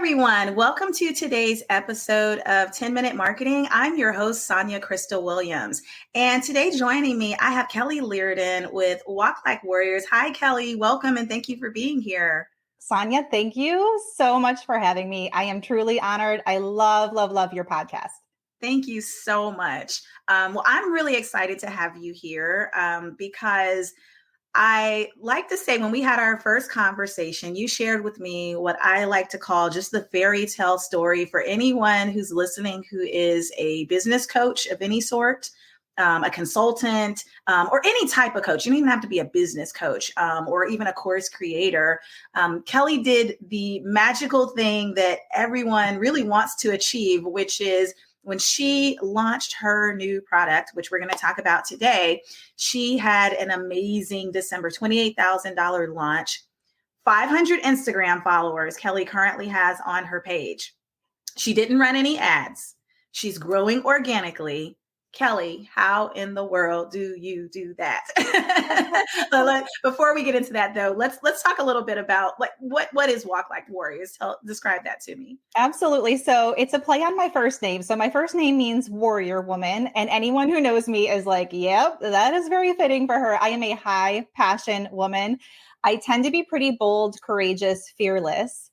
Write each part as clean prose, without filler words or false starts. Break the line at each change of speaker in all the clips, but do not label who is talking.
everyone. Welcome to today's episode of 10 Minute Marketing. I'm your host, Sonja Crystal Williams. And today joining me, I have Kelly Leardon with Walk Like Warriors. Hi, Kelly. Welcome and thank you for being here.
Sonja, thank you so much for having me. I am truly honored. I love your podcast.
Thank you so much. Well, I'm really excited to have you here because I like to say when we had our first conversation, you shared with me what I like to call just the fairy tale story for anyone who's listening who is a business coach of any sort, a consultant, or any type of coach. You don't even have to be a business coach or even a course creator. Kelly did the magical thing that everyone really wants to achieve, which is when she launched her new product, which we're going to talk about today, she had an amazing December $28,000 launch, 500 Instagram followers Kelly currently has on her page. She didn't run any ads. She's growing organically. Kelly, how in the world do you do that? Before we get into that, though, let's talk a little bit about what is Walk Like Warriors. Describe that to me.
Absolutely. So it's a play on my first name. So my first name means warrior woman, and anyone who knows me is like, yep, that is very fitting for her. I am a high passion woman. I tend to be pretty bold, courageous, fearless.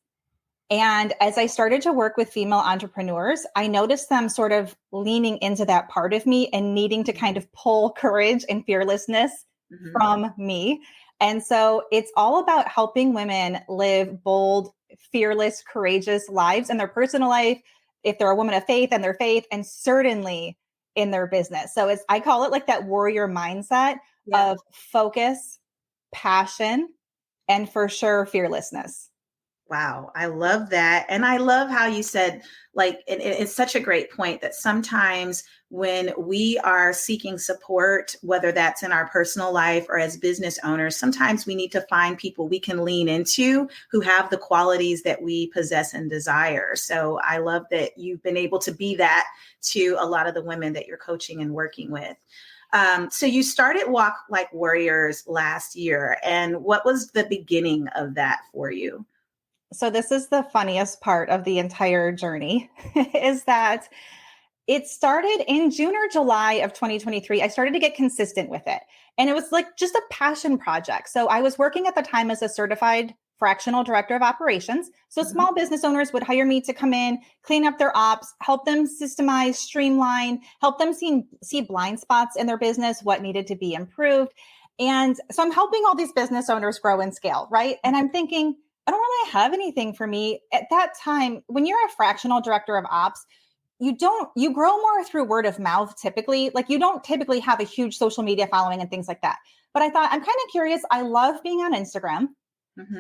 And as I started to work with female entrepreneurs, I noticed them sort of leaning into that part of me and needing to kind of pull courage and fearlessness from me. And so it's all about helping women live bold, fearless, courageous lives in their personal life, if they're a woman of faith and their faith, and certainly in their business. So I call it like that warrior mindset of focus, passion, and for sure, fearlessness.
Wow. I love that. And I love how you said, it's such a great point that sometimes when we are seeking support, whether that's in our personal life or as business owners, sometimes we need to find people we can lean into who have the qualities that we possess and desire. So I love that you've been able to be that to a lot of the women that you're coaching and working with. So you started Walk Like Warriors last year. And what was the beginning of that for you?
So this is the funniest part of the entire journey is that it started in June or July of 2023. I started to get consistent with it. And it was like just a passion project. So I was working at the time as a certified fractional director of operations. So small business owners would hire me to come in, clean up their ops, help them systemize, streamline, help them see blind spots in their business, what needed to be improved. And so I'm helping all these business owners grow and scale, right? And I'm thinking, I don't really have anything for me at that time. When you're a fractional director of ops, you grow more through word of mouth typically. Like you don't typically have a huge social media following and things like that. But I thought, I'm kind of curious. I love being on Instagram.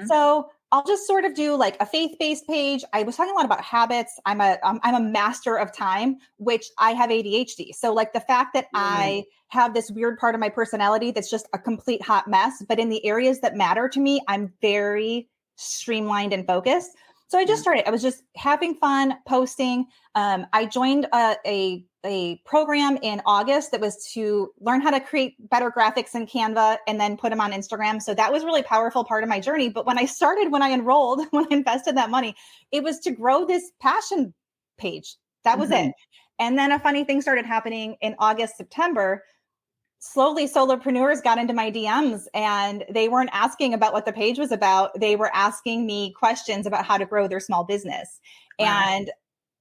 So I'll just sort of do like a faith-based page. I was talking a lot about habits. I'm a master of time, which I have ADHD. So like the fact that I have this weird part of my personality that's just a complete hot mess, but in the areas that matter to me, I'm very streamlined and focused. So I just started. I was just having fun posting. I joined a program in August that was to learn how to create better graphics in Canva and then put them on Instagram. So that was really powerful part of my journey. But when I enrolled, when I invested that money, it was to grow this passion page. That was it. And then a funny thing started happening in August, September. Slowly solopreneurs got into my DMs and they weren't asking about what the page was about. They were asking me questions about how to grow their small business. Wow. And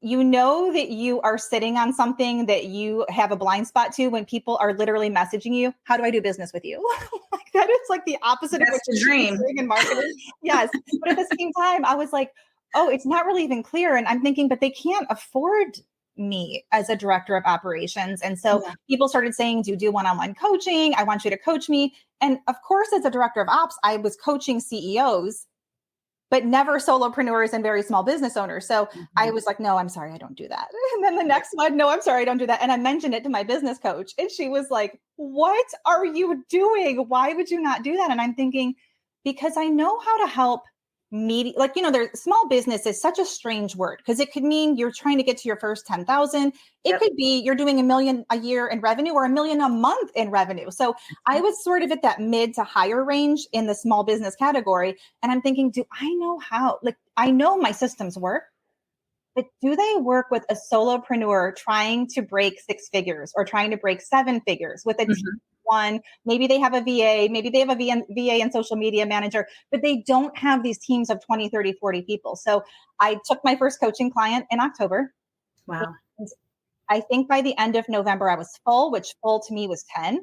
you know that you are sitting on something that you have a blind spot to when people are literally messaging you, how do I do business with you? Like that is like the opposite of what
the dream
in marketing. Yes. But at the same time, I was like, oh, it's not really even clear. And I'm thinking, but they can't afford me as a director of operations. And so people started saying, do you do one-on-one coaching? I want you to coach me. And of course, as a director of ops, I was coaching CEOs, but never solopreneurs and very small business owners. So I was like, no, I'm sorry, I don't do that. And then the next one, no, I'm sorry, I don't do that. And I mentioned it to my business coach and she was like, what are you doing? Why would you not do that? And I'm thinking, because I know how to help there's small business is such a strange word because it could mean you're trying to get to your first 10,000. It could be you're doing $1 million a year in revenue or $1 million a month in revenue. So I was sort of at that mid to higher range in the small business category. And I'm thinking, do I know how, I know my systems work. but do they work with a solopreneur trying to break 6 figures or trying to break 7 figures with a team?
Mhm.
One, maybe they have a VA, maybe they have a VA and social media manager, but they don't have these teams of 20, 30, 40 people. So I took my first coaching client in October.
Wow.
And I think by the end of November, I was full, which full to me was 10.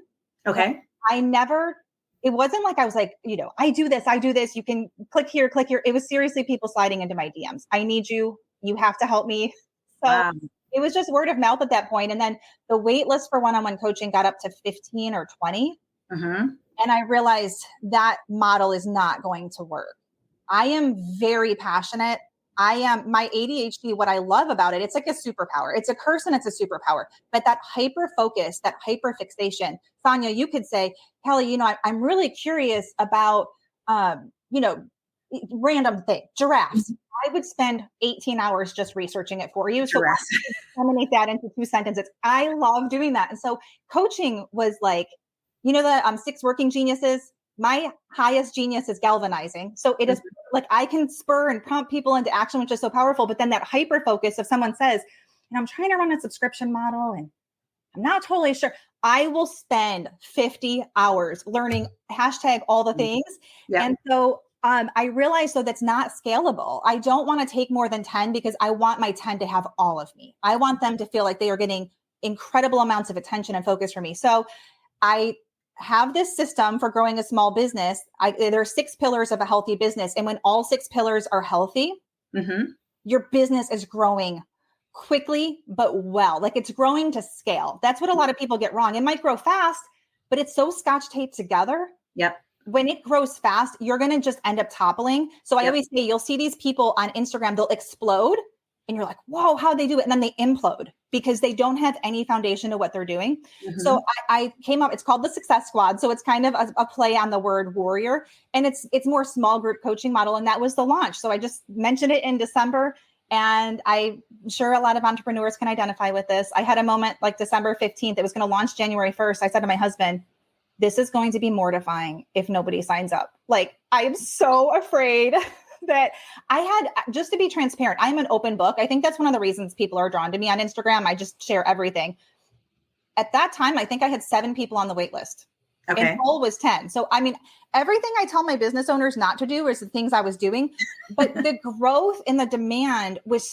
And
Okay.
I never, it wasn't like I was like, I do this. You can click here, click here. It was seriously people sliding into my DMs. I need you. You have to help me. So
Wow.
it was just word of mouth at that point. And then the wait list for one-on-one coaching got up to 15 or 20.
Mhm.
And I realized that model is not going to work. I am very passionate. My ADHD, what I love about it, it's like a superpower. It's a curse and it's a superpower. But that hyper focus, that hyper fixation, Sonja, you could say, Kelly, I'm really curious about, random thing, giraffes.
Mhm.
I would spend 18 hours just researching it for you. So I
Giraffes.
could eliminate that into 2 sentences. I love doing that. And so coaching was like, the 6 working geniuses, my highest genius is galvanizing. So it is like I can spur and prompt people into action, which is so powerful. But then that hyper focus, if someone says, I'm trying to run a subscription model and I'm not totally sure, I will spend 50 hours learning hashtag all the
Mhm.
things.
Yep.
And so I realized, though, that's not scalable. I don't want to take more than 10 because I want my 10 to have all of me. I want them to feel like they are getting incredible amounts of attention and focus from me. So I have this system for growing a small business. There are 6 pillars of a healthy business. And when all 6 pillars are healthy,
Mhm.
your business is growing quickly, but well, like it's growing to scale. That's what a lot of people get wrong. It might grow fast, but it's so scotch taped together.
Yep.
When it grows fast, you're going to just end up toppling. So I
Yep.
always say you'll see these people on Instagram, they'll explode and you're like, whoa, how'd they do it? And then they implode because they don't have any foundation to what they're doing. So
Mhm.
I came up, it's called the Success Squad. So it's kind of a play on the word warrior, and it's more small group coaching model. And that was the launch. So I just mentioned it in December, and I'm sure a lot of entrepreneurs can identify with this. I had a moment like December 15th, it was going to launch January 1st. I said to my husband, this is going to be mortifying if nobody signs up. Like, I am so afraid that I had, just to be transparent, I'm an open book. I think that's one of the reasons people are drawn to me on Instagram. I just share everything. At that time, I think I had 7 people on the wait list. And
Okay.
goal was 10. So, I mean, everything I tell my business owners not to do is the things I was doing. But the growth in the demand was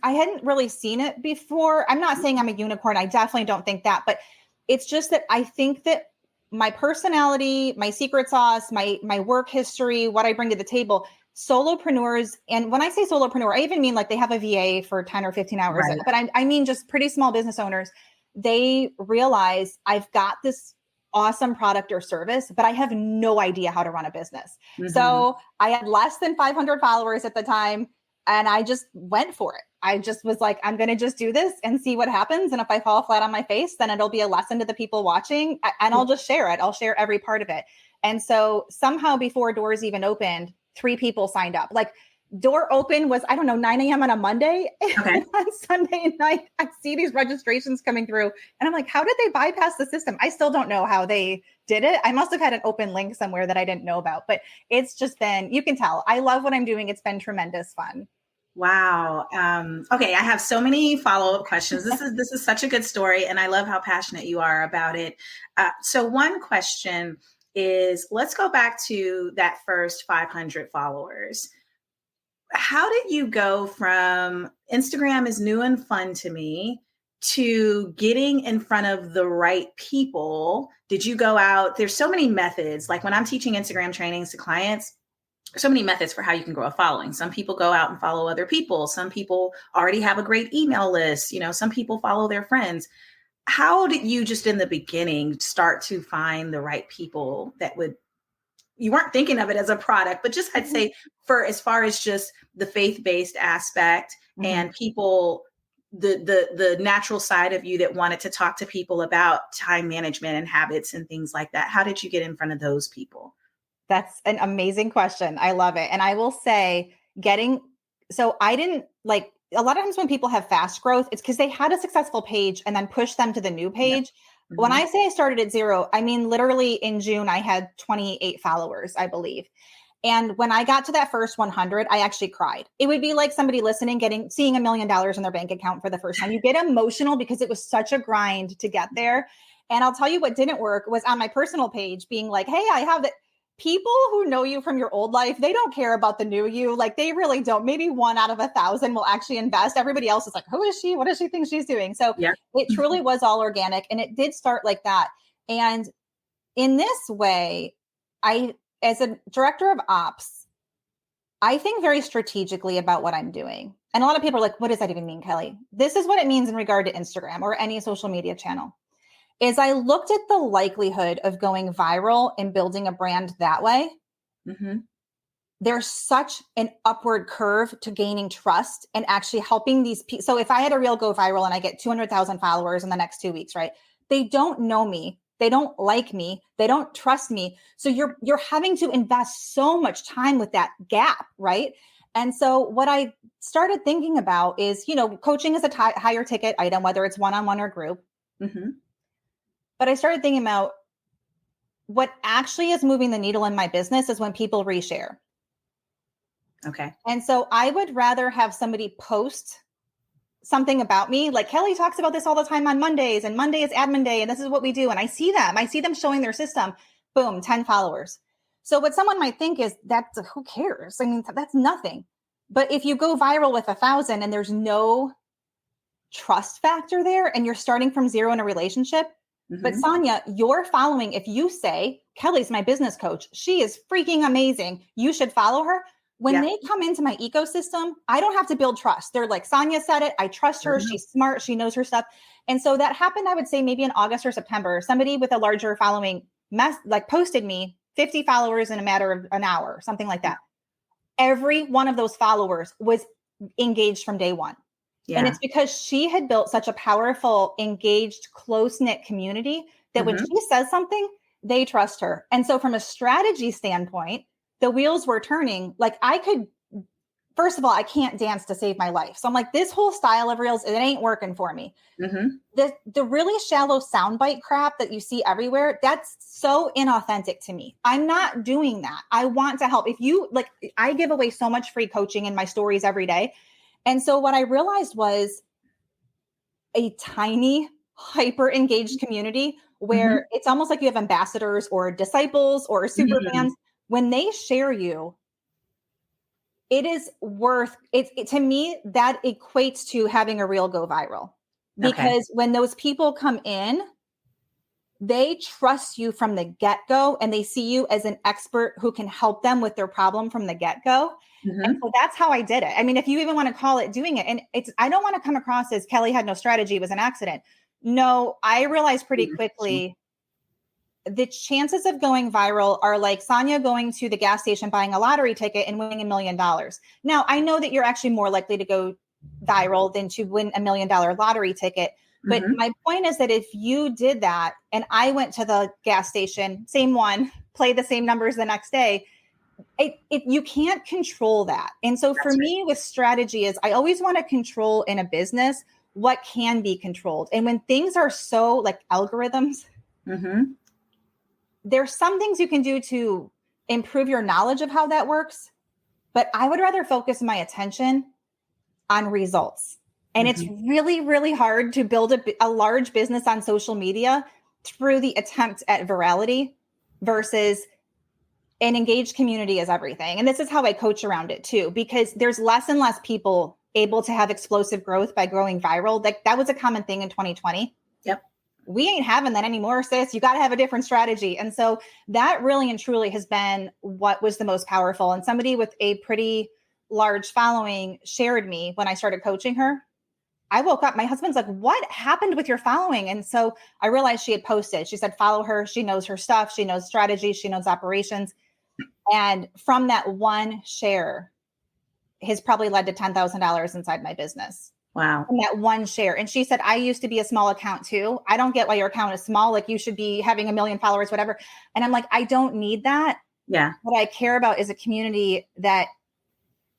I hadn't really seen it before. I'm not saying I'm a unicorn. I definitely don't think that. But it's just that I think that my personality, my secret sauce, my work history, what I bring to the table, solopreneurs, and when I say solopreneur, I even mean like they have a VA for 10 or 15 hours,
Right.
but I mean just pretty small business owners. They realize I've got this awesome product or service, but I have no idea how to run a business.
Mhm.
So I had less than 500 followers at the time, and I just went for it. I just was like, I'm going to just do this and see what happens. And if I fall flat on my face, then it'll be a lesson to the people watching, and I'll just share it. I'll share every part of it. And so somehow before doors even opened, 3 people signed up. Like, door open was, I don't know, 9 a.m. on a Monday.
Okay.
And on Sunday night, I see these registrations coming through. And I'm like, how did they bypass the system? I still don't know how they did it. I must have had an open link somewhere that I didn't know about. But it's just been, you can tell, I love what I'm doing. It's been tremendous fun.
Wow. Okay, I have so many follow-up questions. This is such a good story, and I love how passionate you are about it. So one question is, let's go back to that first 500 followers. How did you go from Instagram is new and fun to me to getting in front of the right people? Did you go out? There's so many methods. Like when I'm teaching Instagram trainings to clients, so many methods for how you can grow a following. Some people go out and follow other people. Some people already have a great email list. Some people follow their friends. How did you just in the beginning start to find the right people that would, you weren't thinking of it as a product, but just I'd say for as far as just the faith-based aspect
Mhm.
and people, the natural side of you that wanted to talk to people about time management and habits and things like that. How did you get in front of those people?
That's an amazing question. I love it. And I will say, so I didn't like, a lot of times when people have fast growth, it's because they had a successful page and then push them to the new
Yeah.
page. When
Mhm.
I say I started at 0, I mean, literally in June, I had 28 followers, I believe. And when I got to that first 100, I actually cried. It would be like somebody listening, seeing $1 million in their bank account for the first time. You get emotional because it was such a grind to get there. And I'll tell you what didn't work was on my personal page being like, hey, I have that. People who know you from your old life, they don't care about the new you. Like they really don't. Maybe 1 out of 1,000 will actually invest. Everybody else is like, who is she? What does she think she's doing? So
Yeah.
it truly was all organic. And it did start like that. And in this way, as a director of ops, I think very strategically about what I'm doing. And a lot of people are like, what does that even mean, Kelly? This is what it means in regard to Instagram or any social media channel. Is I looked at the likelihood of going viral and building a brand that way.
Mm-hmm.
There's such an upward curve to gaining trust and actually helping these people. So if I had a reel go viral and I get 200,000 followers in the next 2 weeks, right? They don't know me. They don't like me. They don't trust me. So you're having to invest so much time with that gap, right? And so what I started thinking about is, coaching is a higher ticket item, whether it's one-on-one or group.
Mm-hmm.
But I started thinking about what actually is moving the needle in my business is when people reshare.
Okay.
And so I would rather have somebody post something about me, like Kelly talks about this all the time on Mondays, and Monday is admin day, and this is what we do. And I see them showing their system, boom, 10 followers. So what someone might think is who cares? I mean, that's nothing. But if you go viral with 1,000 and there's no trust factor there and you're starting from zero in a relationship, but Sonja, your following, if you say, Kelly's my business coach, she is freaking amazing, you should follow her. When they come into my ecosystem, I don't have to build trust. They're like, Sonja said it. I trust her. She's smart. She knows her stuff. And so that happened, I would say maybe in August or September. Somebody with a larger following posted me 50 followers in a matter of an hour, something like that. Every one of those followers was engaged from day one. Yeah. And it's because she had built such a powerful, engaged, close-knit community that when she says something, they trust her. And so from a strategy standpoint, the wheels were turning. Like first of all, I can't dance to save my life. So I'm like, this whole style of reels, it ain't working for me. The really shallow soundbite crap that you see everywhere, that's so inauthentic to me. I'm not doing that. I want to help. I give away so much free coaching in my stories every day. And so what I realized was a tiny, hyper engaged community where it's almost like you have ambassadors or disciples or super fans. When they share you, it is worth it. To me, that equates to having a reel go viral, because when those people come in, they trust you from the get-go and they see you as an expert who can help them with their problem from the get-go. And so that's how I did it. I mean, if you even want to call it doing it, and I don't want to come across as Kelly had no strategy, it was an accident. No, I realized pretty quickly the chances of going viral are like Sonja going to the gas station, buying a lottery ticket and winning $1 million. Now, I know that you're actually more likely to go viral than to win $1 million lottery ticket. But my point is that if you did that and I went to the gas station, same one, play the same numbers the next day, you can't control that. And so for me with strategy is I always want to control in a business what can be controlled. And when things are so like algorithms, there's some things you can do to improve your knowledge of how that works. But I would rather focus my attention on results. And it's really, really hard to build a large business on social media through the attempt at virality versus an engaged community is everything. And this is how I coach around it too, because there's less and less people able to have explosive growth by growing viral. Like that was a common thing in 2020.
Yep.
We ain't having that anymore, sis. You got to have a different strategy. And so that really and truly has been what was the most powerful. And somebody with a pretty large following shared me when I started coaching her. I woke up, my husband's like, what happened with your following? And so I realized she had posted, she said, follow her. She knows her stuff. She knows strategy. She knows operations. And from that one share has probably led to $10,000 inside my business.
Wow.
From that one share. And she said, I used to be a small account too. I don't get why your account is small. Like you should be having 1 million followers, whatever. And I'm like, I don't need that.
Yeah.
What I care about is a community that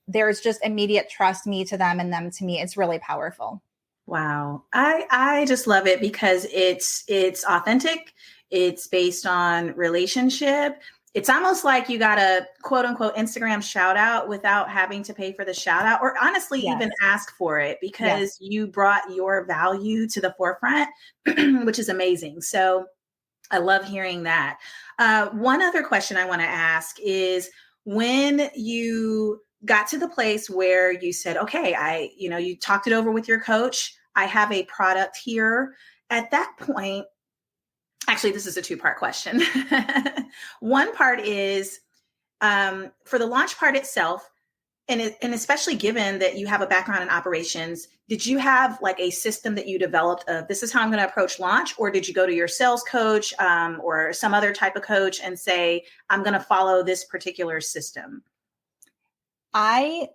there's just immediate trust, me to them and them to me. It's really powerful.
Wow. I just love it because it's authentic. It's based on relationship. it's almost like you got a quote unquote Instagram shout out without having to pay for the shout out, or honestly even
Yes.
ask for it,
Yes.
because you brought your value to the forefront, which is amazing. So I love hearing that. One other question I want to ask is, when you got to the place where you said, okay, you talked it over with your coach, I have a product here. At that point, actually, this is a two-part question. One part is, for the launch part itself, and especially given that you have a background in operations, did you have like a system that you developed of, this is how I'm going to approach launch? Or did you go to your sales coach or some other type of coach and say, I'm going to follow this particular system?
I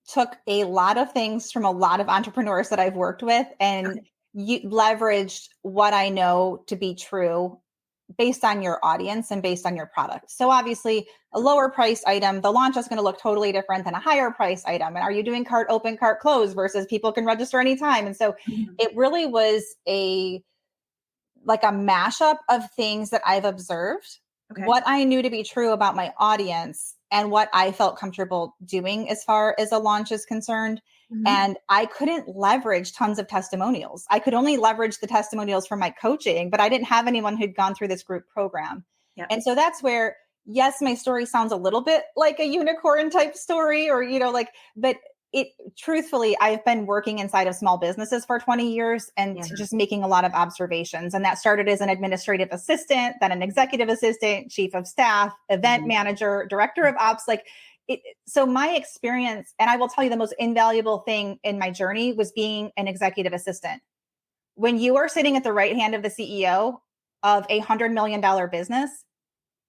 took a lot of things from a lot of entrepreneurs that I've worked with and
Okay.
leveraged what I know to be true based on your audience and based on your product. So obviously a lower price item, the launch is going to look totally different than a higher price item. And are you doing cart open, cart close versus people can register anytime? And so
Mhm.
it really was like a mashup of things that I've observed,
Okay.
what I knew to be true about my audience, and what I felt comfortable doing as far as a launch is concerned.
Mhm.
And I couldn't leverage tons of testimonials. I could only leverage the testimonials from my coaching, but I didn't have anyone who'd gone through this group program.
Yep.
And so that's where, yes, my story sounds a little bit like a unicorn type story, or, but it truthfully, I've been working inside of small businesses for 20 years and
Yeah.
just making a lot of observations. And that started as an administrative assistant, then an executive assistant, chief of staff, event
Mhm.
manager, director of ops. So my experience, and I will tell you the most invaluable thing in my journey was being an executive assistant. When you are sitting at the right hand of the CEO of $100 million business,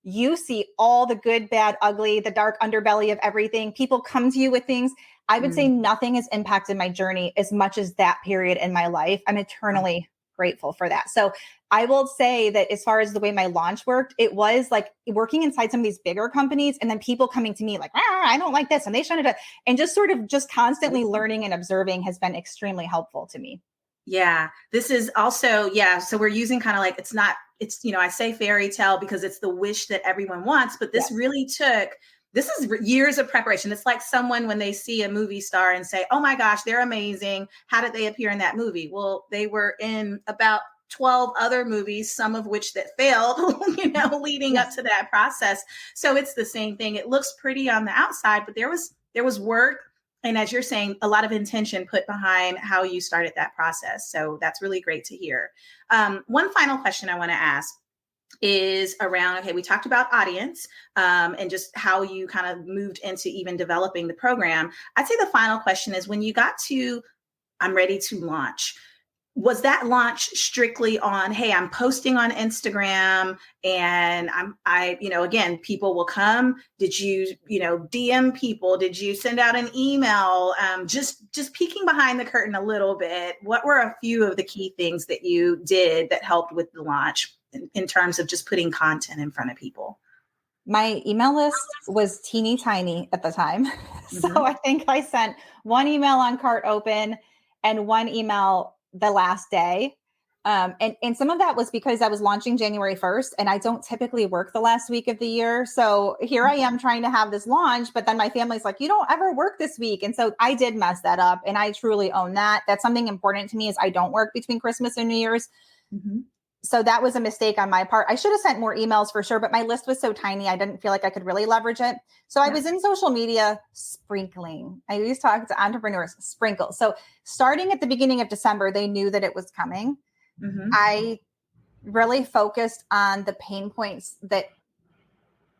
you see all the good, bad, ugly, the dark underbelly of everything. People come to you with things. I would say
Mm.
nothing has impacted my journey as much as that period in my life. I'm eternally grateful for that. So I will say that as far as the way my launch worked, it was like working inside some of these bigger companies and then people coming to me like, I don't like this. And they shouldn't have. And just sort of just constantly learning and observing has been extremely helpful to me.
Yeah, this is also, yeah. So we're using kind of like, I say fairy tale because it's the wish that everyone wants, but this
Yes.
really this is years of preparation. It's like someone when they see a movie star and say, oh my gosh, they're amazing. How did they appear in that movie? Well, they were in about 12 other movies, some of which that failed, leading up
Yes.
to that process. So it's the same thing. It looks pretty on the outside, but there was work, and as you're saying, a lot of intention put behind how you started that process. So that's really great to hear. One final question I want to ask is around, okay, we talked about audience and just how you kind of moved into even developing the program. I'd say the final question is, when you got to, I'm ready to launch, was that launch strictly on, hey, I'm posting on Instagram and again, people will come. Did you, DM people? Did you send out an email? Just peeking behind the curtain a little bit. What were a few of the key things that you did that helped with the launch in terms of just putting content in front of people?
My email list was teeny tiny at the time. So
Mm-hmm.
I think I sent one email on cart open and one email the last day. And some of that was because I was launching January 1st and I don't typically work the last week of the year. So here I am trying to have this launch, but then my family's like, you don't ever work this week. And so I did mess that up and I truly own that. That's something important to me is I don't work between Christmas and New Year's.
Mm-hmm.
So that was a mistake on my part. I should have sent more emails for sure, but my list was so tiny, I didn't feel like I could really leverage it. So I
Yeah.
was in social media sprinkling. I always talk to entrepreneurs, sprinkle. So starting at the beginning of December, they knew that it was coming.
Mm-hmm.
I really focused on the pain points that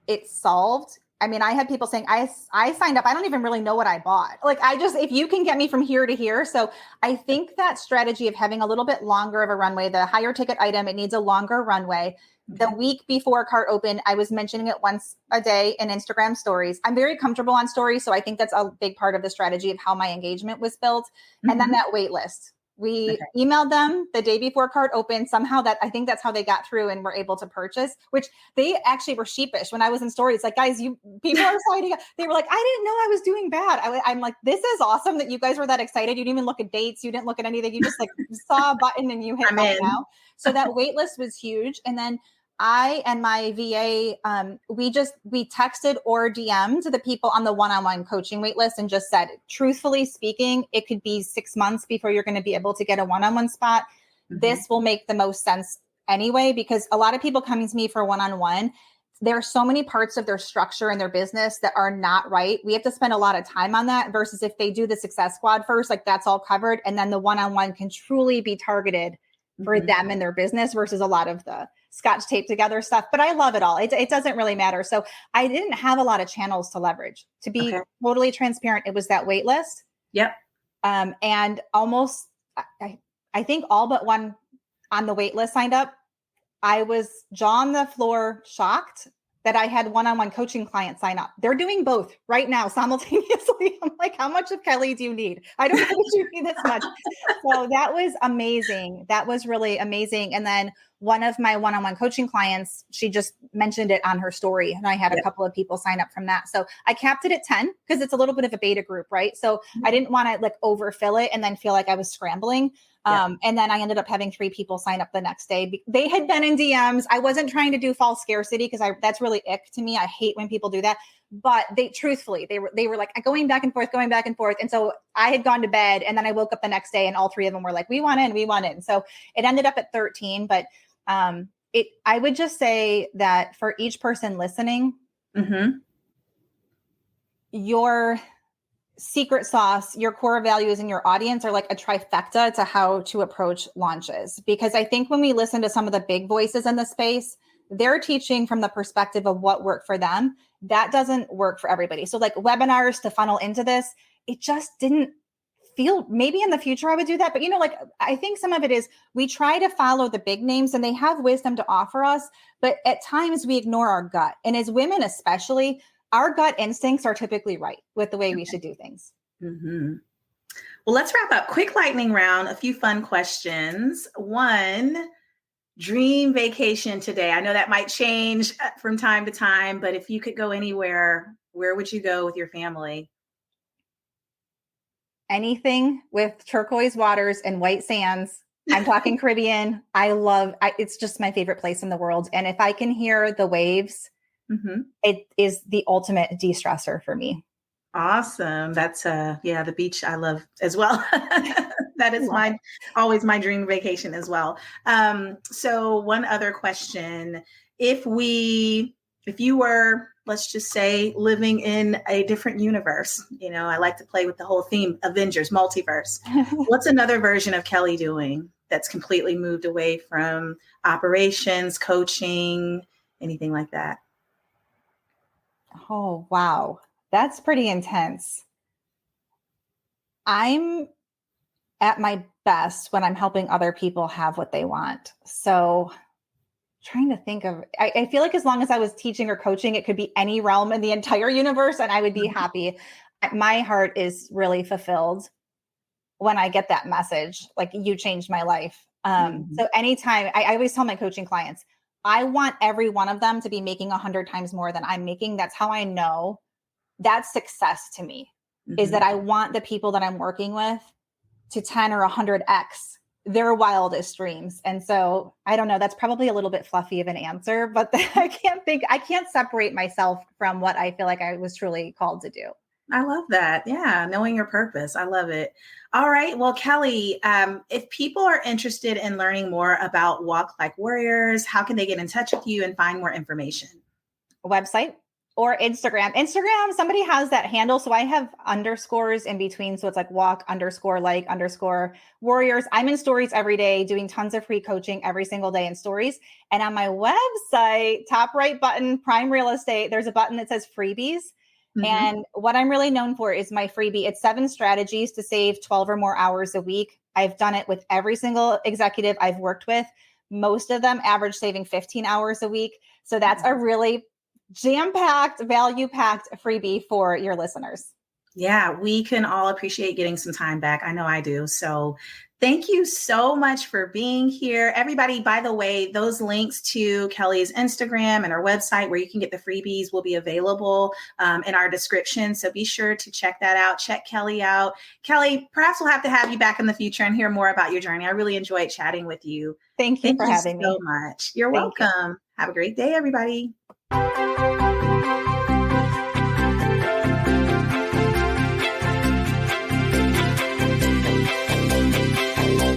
it solved. I mean, I had people saying, I signed up. I don't even really know what I bought. If you can get me from here to here. So I think that strategy of having a little bit longer of a runway, the higher ticket item, it needs a longer runway. The
Okay.
week before cart open, I was mentioning it once a day in Instagram stories. I'm very comfortable on stories. So I think that's a big part of the strategy of how my engagement was built. And then
Mm-hmm.
that wait list. We
Okay.
emailed them the day before cart open. Somehow I think that's how they got through and were able to purchase, which they actually were sheepish when I was in stories. Like, guys, people are signing up. They were like, I didn't know I was doing bad. I'm like, this is awesome that you guys were that excited. You didn't even look at dates. You didn't look at anything. You just saw a button and you hit
I'm
buy
in.
now. So that wait list was huge. And then I and my VA, we texted or DM'd the people on the one-on-one coaching waitlist and just said, truthfully speaking, it could be 6 months before you're going to be able to get a one-on-one spot. This will make the most sense anyway, because a lot of people coming to me for one-on-one, there are so many parts of their structure and their business that are not right. We have to spend a lot of time on that versus if they do the Success Squad first, like that's all covered. And then the one-on-one can truly be targeted for them and their business versus a lot of the Scotch tape together stuff. But I love it all. It doesn't really matter. So I didn't have a lot of channels to leverage. To be totally transparent, it was that wait list.
Yep.
And almost, I think all but one on the wait list signed up. I was jaw on the floor shocked that I had one-on-one coaching clients sign up. They're doing both right now simultaneously. I'm like, how much of Kelly do you need? I don't know if you need this much. So that was amazing. That was really amazing. And then one of my one-on-one coaching clients, she just mentioned it on her story. And I had a couple of people sign up from that. So I capped it at 10 because it's a little bit of a beta group, right? So I didn't want to like overfill it and then feel like I was scrambling. And then I ended up having 3 people sign up the next day. They had been in DMs. I wasn't trying to do false scarcity because that's really ick to me. I hate when people do that. But they were like going back and forth. And so I had gone to bed and then I woke up the next day and all 3 of them were like, we want in. So it ended up at 13. But I would just say that for each person listening, your secret sauce, your core values, and your audience are like a trifecta to how to approach launches. Because I think when we listen to some of the big voices in the space, they're teaching from the perspective of what worked for them. That doesn't work for everybody. So like webinars to funnel into this, it just didn't feel, maybe in the future I would do that. But like, I think some of it is we try to follow the big names and they have wisdom to offer us, but at times we ignore our gut. And as women, especially, our gut instincts are typically right with the way we should do things.
Well, let's wrap up. Quick lightning round, a few fun questions. 1, dream vacation today. I know that might change from time to time, but if you could go anywhere, where would you go with your family?
Anything with turquoise waters and white sands. I'm talking Caribbean. It's just my favorite place in the world. And if I can hear the waves, it is the ultimate de-stressor for me.
Awesome. That's the beach I love as well. That is always my dream vacation as well. So one other question, if you were, let's just say, living in a different universe, I like to play with the whole theme, Avengers, multiverse. What's another version of Kelly doing that's completely moved away from operations, coaching, anything like that?
Oh, wow. That's pretty intense. I'm at my best when I'm helping other people have what they want. So trying to think of, I feel like as long as I was teaching or coaching, it could be any realm in the entire universe and I would be happy. My heart is really fulfilled when I get that message, like you changed my life. So anytime, I always tell my coaching clients, I want every one of them to be making 100 times more than I'm making. That's how I know that's success to me, is that I want the people that I'm working with to 10 or 100x their wildest dreams. And so I don't know, that's probably a little bit fluffy of an answer, but I can't separate myself from what I feel like I was truly called to do.
I love that. Yeah. Knowing your purpose. I love it. All right. Well, Kelly, if people are interested in learning more about Walk Like Warriors, how can they get in touch with you and find more information?
Website or Instagram. Somebody has that handle. So I have underscores in between. So it's like walk_like_warriors. I'm in stories every day, doing tons of free coaching every single day in stories. And on my website, top right button, Prime Real Estate, there's a button that says freebies. And what I'm really known for is my freebie. It's 7 strategies to save 12 or more hours a week. I've done it with every single executive I've worked with. Most of them average saving 15 hours a week. So that's a really jam-packed, value-packed freebie for your listeners.
Yeah, we can all appreciate getting some time back. I know I do. So thank you so much for being here. Everybody, by the way, those links to Kelly's Instagram and her website where you can get the freebies will be available in our description. So be sure to check that out. Check Kelly out. Kelly, perhaps we'll have to have you back in the future and hear more about your journey. I really enjoyed chatting with you.
Thank you for having me
so much. You're welcome. Have a great day, everybody.